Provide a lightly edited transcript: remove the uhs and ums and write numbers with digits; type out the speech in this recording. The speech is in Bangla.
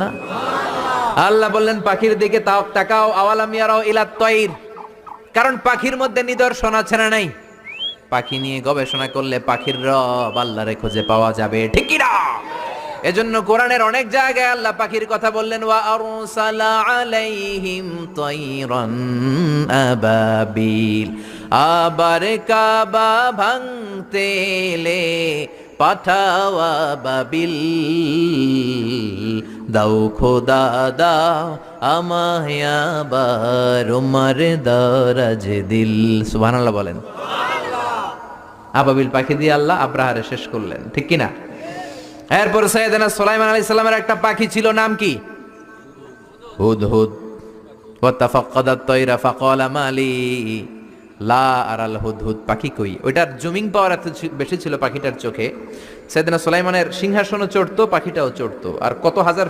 না? আল্লাহ বললেন পাখির দিকে তাকাও, আওয়ালাম ইয়ারাও ইলাত তাইর, কারণ পাখির মধ্যে নিদর্শন আছে না নাই? পাখি নিয়ে গবেষণা করলে পাখির রব আল্লাহরে খুঁজে পাওয়া যাবে, ঠিক কি না? এজন্য কোরআনের অনেক জায়গায় আল্লাহ পাখির কথা বললেন, ওয়া আরসালা আলাইহিম তাইরান আবাবিল, আবার কাবা ভাঙতে এলে পাঠাওয়া বাবিল, দাও খোদা দাও আমায় আবার উমার দরাজ দিল। সুবহানাল্লাহ বলেন। আবাবিল পাখি দিয়ে আল্লাহ আব্রাহারে শেষ করলেন, ঠিক কি না? এরপর সাইয়েদনা সুলাইমান আলাইহিস সালামের একটা পাখি ছিল, নাম কি? হুদহুদ। ওয়া তাফাক্কাদাত তায়রা ফাকালা মালি লা আরাল হুদহুদ, পাখি কই? ওইটার জুমিং পাওয়ার এত বেশি ছিল পাখিটার চোখে, সাইয়েদনা সুলাইমানের সিংহাসনও চড়তো, পাখিটাও চড়তো, আর কত হাজার